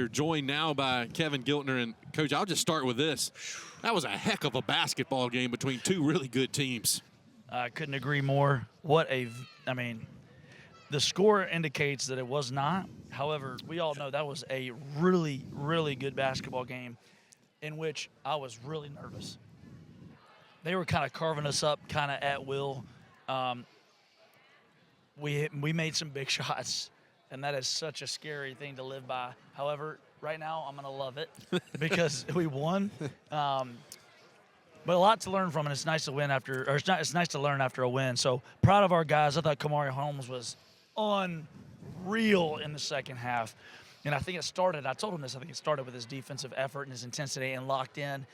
here, joined now by Kevin Giltner. And, Coach, I'll just start with this. That was a heck of a basketball game between two really good teams. I couldn't agree more. The score indicates that it was not. However, we all know that was a really, really good basketball game in which I was really nervous. They were kind of carving us up kind of at will. We made some big shots, and that is such a scary thing to live by. However, right now I'm going to love it because we won. But a lot to learn from, and it's nice to win it's nice to learn after a win. So proud of our guys. I thought Holmes was unreal in the second half. And I think I told him this, I think it started with his defensive effort and his intensity and locked in.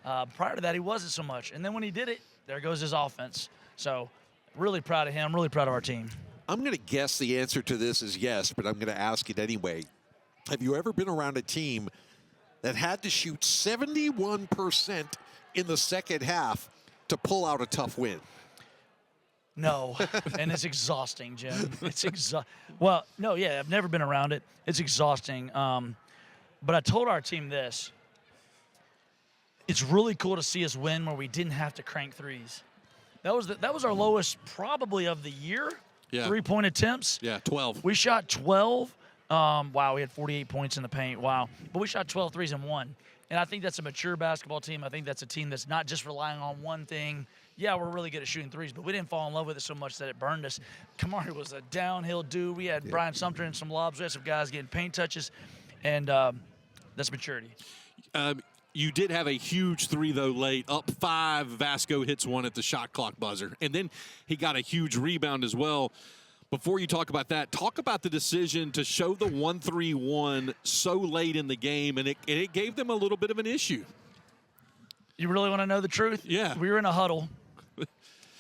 Prior to that, he wasn't so much. And then when he did it, there goes his offense. So really proud of him, really proud of our team. I'm going to guess the answer to this is yes, but I'm going to ask it anyway. Have you ever been around a team that had to shoot 71% in the second half to pull out a tough win? No, and it's exhausting, Jim. Well, no, yeah, I've never been around it. It's exhausting. But I told our team this. It's really cool to see us win where we didn't have to crank threes. That was our lowest probably of the year. Yeah. 3-point attempts. Yeah, 12. We shot 12. Wow, we had 48 points in the paint. Wow. But we shot 12 threes and won. And I think that's a mature basketball team. I think that's a team that's not just relying on one thing. Yeah, we're really good at shooting threes, but we didn't fall in love with it so much that it burned us. Kamari was a downhill dude. We had Brian Sumter and some lobs. We had some guys getting paint touches, and that's maturity. You did have a huge three, though, late. Up 5, Vasco hits one at the shot clock buzzer. And then he got a huge rebound as well. Before you talk about that, talk about the decision to show the 1-3-1 so late in the game, and it gave them a little bit of an issue. You really want to know the truth? Yeah. We were in a huddle,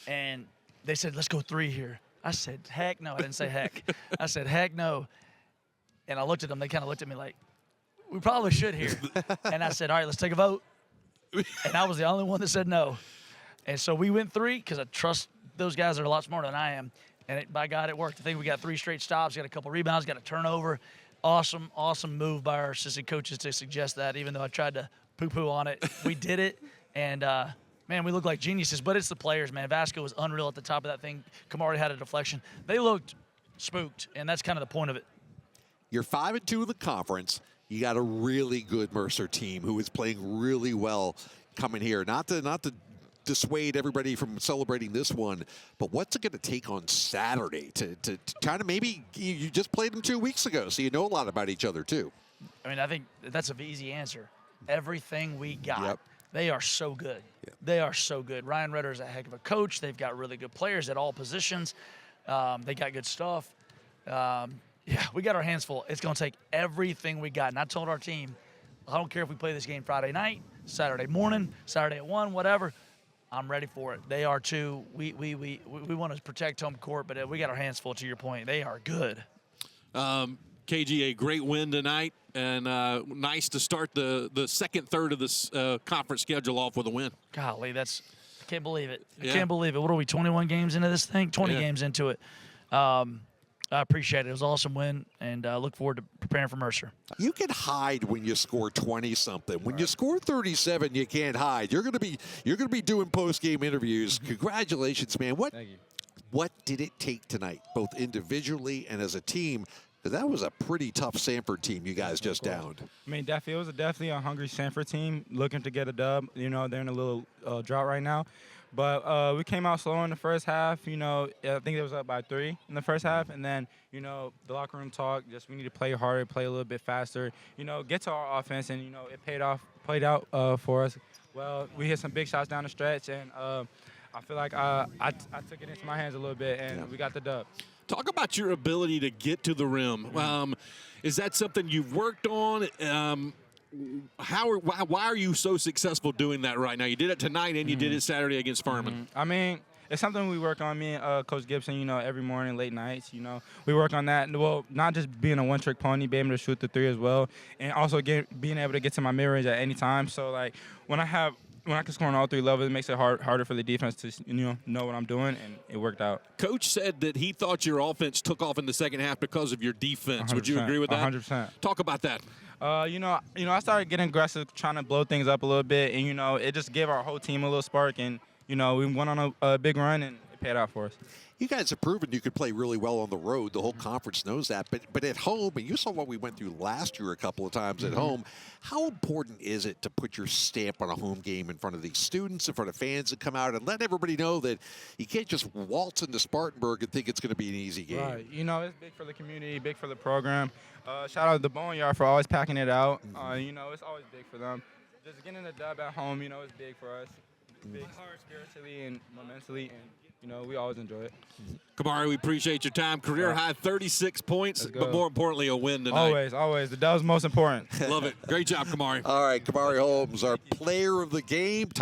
and they said, let's go 3 here. I said, heck no. I didn't say heck. I said, heck no. And I looked at them. They kind of looked at me like, we probably should here. And I said, all right, let's take a vote. And I was the only one that said no. And so we went 3 because I trust those guys are a lot smarter than I am. And by God, it worked. I think we got 3 straight stops, got a couple rebounds, got a turnover. Awesome, awesome move by our assistant coaches to suggest that, even though I tried to poo-poo on it. We did it, and, man, we look like geniuses. But it's the players, man. Vasco was unreal at the top of that thing. Kamari had a deflection. They looked spooked, and that's kind of the point of it. You're 5-2 in the conference. You got a really good Mercer team who is playing really well coming here. Not to dissuade everybody from celebrating this one, but what's it going to take on Saturday to kind of maybe you just played them 2 weeks ago, so you know a lot about each other too. I mean, I think that's an easy answer. Everything we got. Yep. They are so good. Yep. They are so good. Ryan Redder is a heck of a coach. They've got really good players at all positions. They got good stuff. Yeah, we got our hands full. It's going to take everything we got. And I told our team, I don't care if we play this game Friday night, Saturday morning, Saturday at 1, whatever. I'm ready for it. They are too. We want to protect home court, but we got our hands full, to your point. They are good. KG, a great win tonight, and nice to start the second third of this conference schedule off with a win. Golly, I can't believe it. I Yeah. can't believe it. What are we, 21 games into this thing? 20 games into it. I appreciate it. It was an awesome win, and look forward to preparing for Mercer. You can hide when you score 20-something. When you score 37, you can't hide. You're going to be doing post-game interviews. Congratulations, man. Thank you. What did it take tonight, both individually and as a team? That was a pretty tough Samford team you guys just downed. I mean, it was definitely a hungry Samford team looking to get a dub. You know, they're in a little drought right now. But we came out slow in the first half. You know, I think it was up by 3 in the first half. And then, you know, the locker room talk, just we need to play harder, play a little bit faster, you know, get to our offense. And, you know, it played out for us. Well, we hit some big shots down the stretch. And I feel like I took it into my hands a little bit, and we got the dub. Talk about your ability to get to the rim. Is that something you've worked on? Why are you so successful doing that right now? You did it tonight, and you did it Saturday against Furman. I mean, it's something we work on, me and Coach Gibson, you know, every morning, late nights, you know. We work on that. Well, not just being a one-trick pony, being able to shoot the 3 as well, and also being able to get to my mid-range at any time. So, like, when I can score on all 3 levels, it makes it harder for the defense to know what I'm doing, and it worked out. Coach said that he thought your offense took off in the second half because of your defense. 100%, Would you agree with that? 100%. Talk about that. I started getting aggressive, trying to blow things up a little bit, and it just gave our whole team a little spark, and we went on a big run, and it paid out for us. You guys have proven you could play really well on the road. The whole conference knows that. But at home, and you saw what we went through last year a couple of times at home, how important is it to put your stamp on a home game in front of these students, in front of fans that come out, and let everybody know that you can't just waltz into Spartanburg and think it's going to be an easy game? Right. It's big for the community, big for the program. Shout out to the Boneyard for always packing it out. It's always big for them. Just getting the dub at home, it's big for us. Big spiritually and mentally, and we always enjoy it. Kamari, we appreciate your time. Career high 36 points, but more importantly, a win tonight. Always. The dub's most important. Love it. Great job, Kamari. All right, Kamari Holmes, our player of the game. Tom